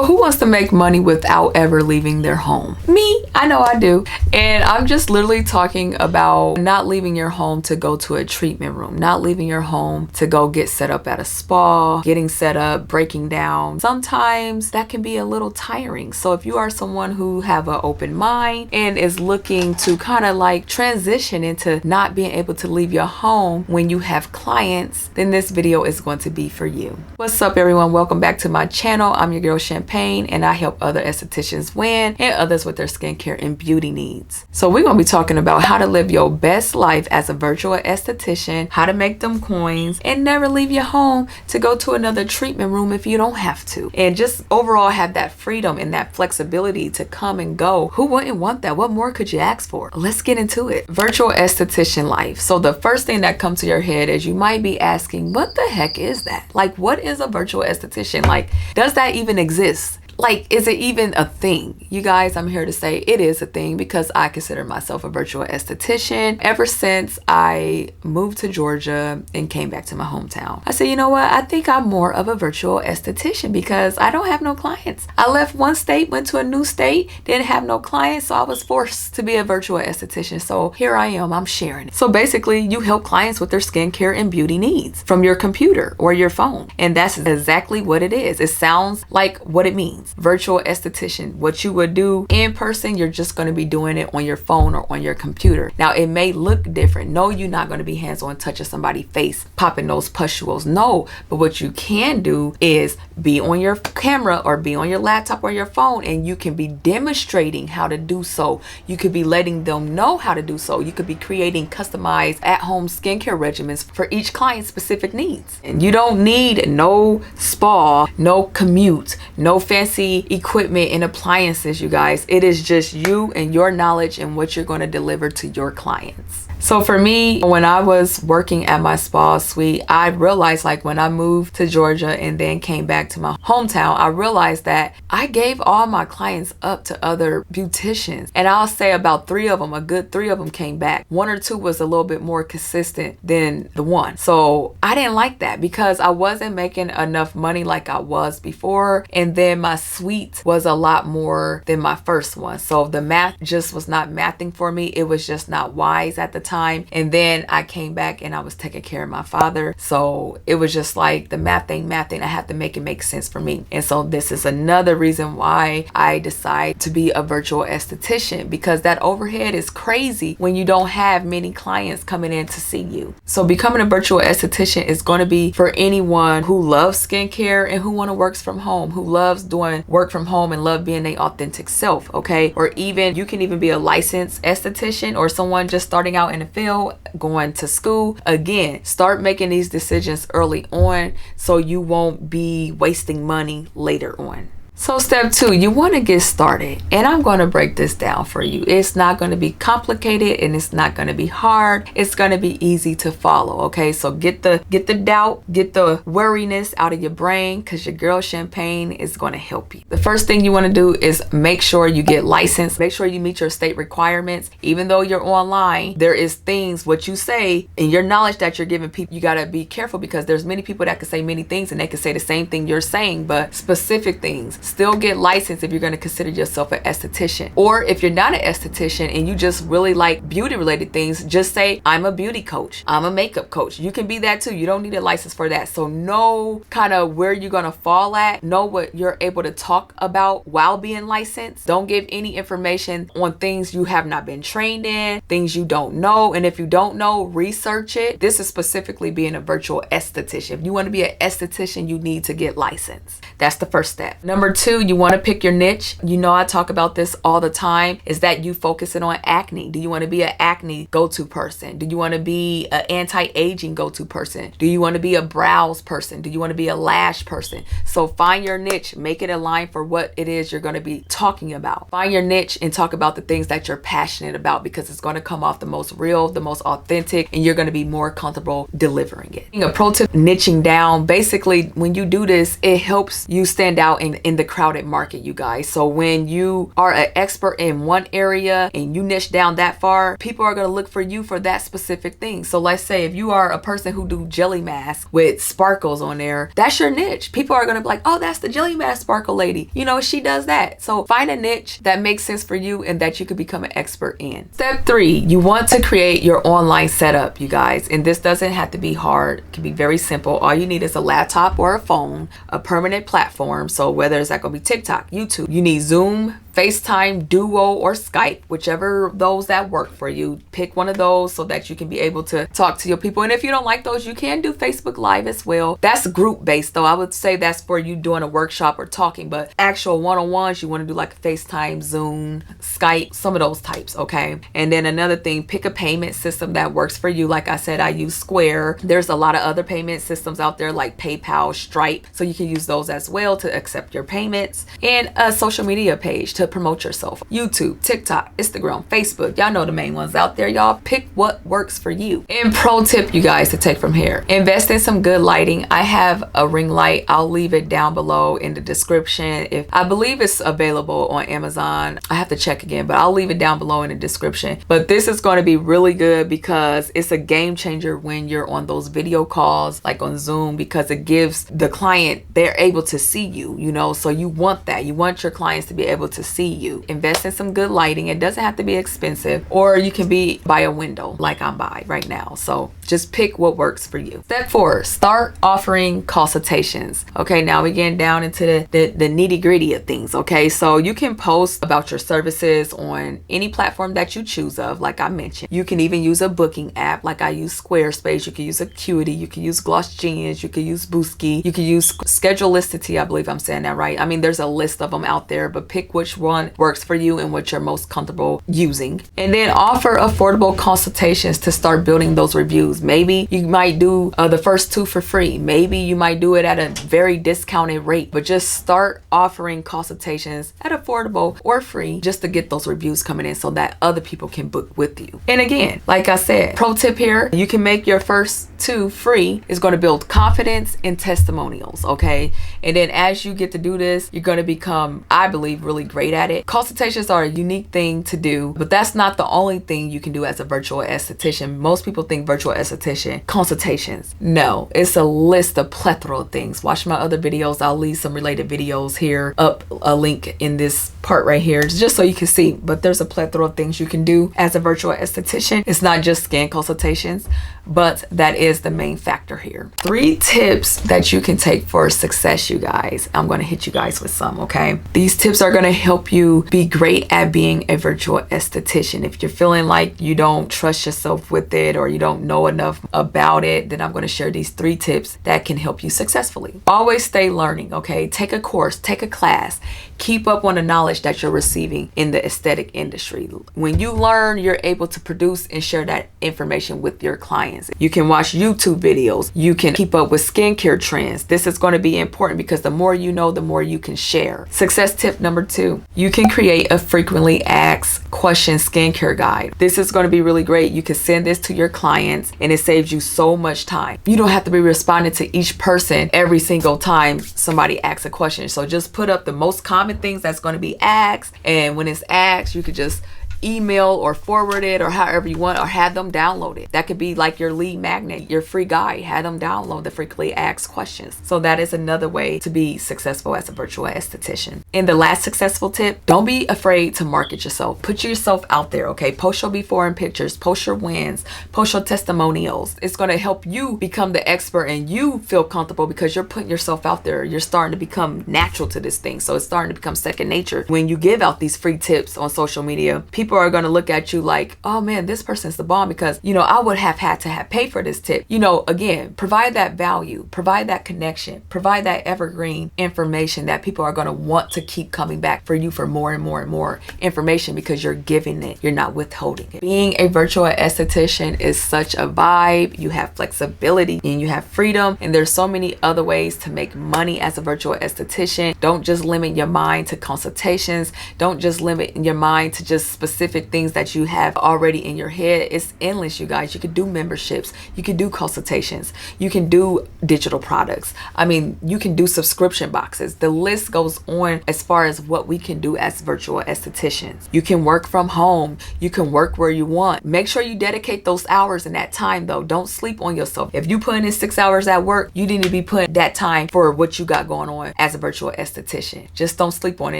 Who wants to make money without ever leaving their home? Me, I know I do. And I'm just literally talking about not leaving your home to go to a treatment room, not leaving your home to go get set up at a spa, getting set up, breaking down. Sometimes that can be a little tiring. So if you are someone who have an open mind and is looking to kind of like transition into not being able to leave your home when you have clients, then this video is going to be for you. What's up, everyone? Welcome back to my channel. I'm your girl Champagne, and I help other estheticians win and others with their skincare and beauty needs. So we're going to be talking about how to live your best life as a virtual esthetician, how to make them coins, and never leave your home to go to another treatment room if you don't have to. And just overall have that freedom and that flexibility to come and go. Who wouldn't want that? What more could you ask for? Let's get into it. Virtual esthetician life. So the first thing that comes to your head is you might be asking, what the heck is that? Like, what is a virtual esthetician? Like, does that even exist? Like, is it even a thing? You guys, I'm here to say it is a thing because I consider myself a virtual esthetician ever since I moved to Georgia and came back to my hometown. I said, you know what? I think I'm more of a virtual esthetician because I don't have no clients. I left one state, went to a new state, didn't have no clients, so I was forced to be a virtual esthetician. So here I am, I'm sharing it. So basically, you help clients with their skincare and beauty needs from your computer or your phone. And that's exactly what it is. It sounds like what it means. Virtual esthetician. What you would do in person, you're just going to be doing it on your phone or on your computer. Now, it may look different. No, you're not going to be hands-on touching somebody's face, popping those pustules. No, but what you can do is be on your camera or be on your laptop or your phone, and you can be demonstrating how to do so. You could be letting them know how to do so. You could be creating customized at-home skincare regimens for each client's specific needs. And you don't need no spa, no commute, no fancy equipment and appliances, you guys. It is just you and your knowledge and what you're going to deliver to your clients. So for me, when I was working at my spa suite, I realized, like, when I moved to Georgia and then came back to my hometown, I realized that I gave all my clients up to other beauticians. And I'll say about three of them, a good three of them came back. One or two was a little bit more consistent than the one. So I didn't like that because I wasn't making enough money like I was before. And then my suite was a lot more than my first one. So the math just was not mathing for me. It was just not wise at the time. And then I came back and I was taking care of my father. So it was just like the math ain't mathing. I have to make it make sense for me. And so this is another reason why I decide to be a virtual esthetician, because that overhead is crazy when you don't have many clients coming in to see you. So becoming a virtual esthetician is going to be for anyone who loves skincare and who want to work from home, who loves doing work from home and love being their authentic self, okay? Or even, you can even be a licensed esthetician or someone just starting out in the field, going to school. Again, start making these decisions early on so you won't be wasting money later on. So step 2, you want to get started, and I'm going to break this down for you. It's not going to be complicated and it's not going to be hard. It's going to be easy to follow, okay? So get the doubt, get the worriness out of your brain, because your girl Champagne is going to help you. The first thing you want to do is make sure you get licensed. Make sure you meet your state requirements. Even though you're online, there is things, what you say and your knowledge that you're giving people, you got to be careful, because there's many people that can say many things and they can say the same thing you're saying, but specific things. Still get licensed if you're going to consider yourself an esthetician. Or if you're not an esthetician and you just really like beauty related things, just say, I'm a beauty coach, I'm a makeup coach. You can be that too. You don't need a license for that. So know kind of where you're going to fall at. Know what you're able to talk about while being licensed. Don't give any information on things you have not been trained in, things you don't know. And if you don't know, research it. This is specifically being a virtual esthetician. If you want to be an esthetician, you need to get licensed. That's the first step. Number 2, you want to pick your niche. You know, I talk about this all the time, is that you focusing on acne. Do you want to be an acne go-to person? Do you want to be an anti-aging go-to person? Do you want to be a brows person? Do you want to be a lash person? So find your niche, make it align for what it is you're going to be talking about. Find your niche and talk about the things that you're passionate about, because it's going to come off the most real, the most authentic, and you're going to be more comfortable delivering it. A pro tip, niching down. Basically, when you do this, it helps you stand out in the crowded market, you guys. So when you are an expert in one area and you niche down that far, people are going to look for you for that specific thing. So let's say if you are a person who do jelly masks with sparkles on there, that's your niche. People are going to be like, oh, that's the jelly mask sparkle lady. You know, she does that. So find a niche that makes sense for you and that you could become an expert in. Step 3, you want to create your online setup, you guys. And this doesn't have to be hard. It can be very simple. All you need is a laptop or a phone, a permanent platform. So whether it's that going to be TikTok, YouTube, you need Zoom, FaceTime, Duo, or Skype, whichever those that work for you. Pick one of those so that you can be able to talk to your people. And if you don't like those, you can do Facebook Live as well. That's group based though. I would say that's for you doing a workshop or talking, but actual one-on-ones, you want to do like FaceTime, Zoom, Skype, some of those types, okay? And then another thing, pick a payment system that works for you. Like I said, I use Square. There's a lot of other payment systems out there like PayPal, Stripe, so you can use those as well to accept your payments. And a social media page to promote yourself. YouTube, TikTok, Instagram, Facebook. Y'all know the main ones out there. Y'all pick what works for you. And pro tip, you guys, to take from here, invest in some good lighting. I have a ring light. I'll leave it down below in the description. If I believe it's available on Amazon, I have to check again, but I'll leave it down below in the description. But this is going to be really good because it's a game changer when you're on those video calls like on Zoom, because it gives the client, they're able to see you, you know, so you want that. You want your clients to be able to see you. Invest in some good lighting. It doesn't have to be expensive, or you can be by a window like I'm by right now. So just pick what works for you. Step 4, start offering consultations. Okay, now we getting down into the nitty gritty of things. Okay, so you can post about your services on any platform that you choose of, like I mentioned. You can even use a booking app, like I use Squarespace. You can use Acuity. You can use Gloss Genius. You can use Boosky. You can use Schedulicity. I believe I'm saying that right. I mean, there's a list of them out there, but pick which one works for you and what you're most comfortable using. And then offer affordable consultations to start building those reviews. Maybe you might do the first 2 for free. Maybe you might do it at a very discounted rate, but just start offering consultations at affordable or free just to get those reviews coming in so that other people can book with you. And again, like I said, pro tip here, you can make your first 2 free. It's going to build confidence and testimonials, okay? And then as you get to do this, you're going to become, I believe, really great at it. Consultations are a unique thing to do, but that's not the only thing you can do as a virtual esthetician. Most people think virtual esthetician consultations. No, it's a list, a plethora of things. Watch my other videos. I'll leave some related videos here, up a link in this part right here, just so you can see. But there's a plethora of things you can do as a virtual esthetician. It's not just skin consultations, but that is the main factor here. 3 tips that you can take for success, you guys. I'm going to hit you guys with some, okay? These tips are going to help you be great at being a virtual esthetician. If you're feeling like you don't trust yourself with it or you don't know enough about it, then I'm going to share these 3 tips that can help you successfully. Always stay learning, okay? Take a course, take a class, keep up on the knowledge that you're receiving in the aesthetic industry. When you learn, you're able to produce and share that information with your clients. You can watch YouTube videos. You can keep up with skincare trends. This is going to be important because the more you know, the more you can share. Success tip number 2, you can create a frequently asked question skincare guide. This is going to be really great. You can send this to your clients and it saves you so much time. You don't have to be responding to each person every single time somebody asks a question. So just put up the most common things that's going to be asked, and when it's asked, you could just email or forward it or however you want, or have them download it. That could be like your lead magnet, your free guide. Have them download the frequently asked questions. So that is another way to be successful as a virtual esthetician. And the last successful tip, don't be afraid to market yourself. Put yourself out there, okay? Post your before and pictures, post your wins, post your testimonials. It's going to help you become the expert and you feel comfortable because you're putting yourself out there. You're starting to become natural to this thing. So it's starting to become second nature. When you give out these free tips on social media, people are going to look at you like, oh man, this person's the bomb, because, you know, I would have had to have paid for this tip. You know, again, provide that value, provide that connection, provide that evergreen information that people are going to want to keep coming back for you for more and more and more information because you're giving it. You're not withholding it. Being a virtual esthetician is such a vibe. You have flexibility and you have freedom, and there's so many other ways to make money as a virtual esthetician. Don't just limit your mind to consultations. Don't just limit your mind to just specific specific things that you have already in your head, it's endless, you guys. You could do memberships, you can do consultations, you can do digital products. I mean, you can do subscription boxes. The list goes on as far as what we can do as virtual estheticians. You can work from home, you can work where you want. Make sure you dedicate those hours and that time though. Don't sleep on yourself. If you put in 6 hours at work, you need to be putting that time for what you got going on as a virtual esthetician. Just don't sleep on it.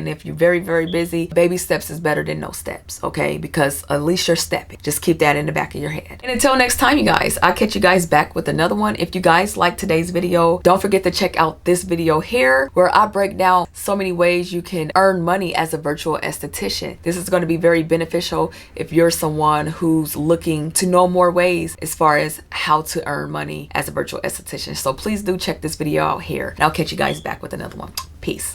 And if you're very, very busy, baby steps is better than no steps, okay? Because at least you're stepping. Just keep that in the back of your head. And until next time, you guys, I'll catch you guys back with another one. If you guys like today's video, don't forget to check out this video here where I break down so many ways you can earn money as a virtual esthetician. This is going to be very beneficial if you're someone who's looking to know more ways as far as how to earn money as a virtual esthetician. So please do check this video out here. And I'll catch you guys back with another one. Peace.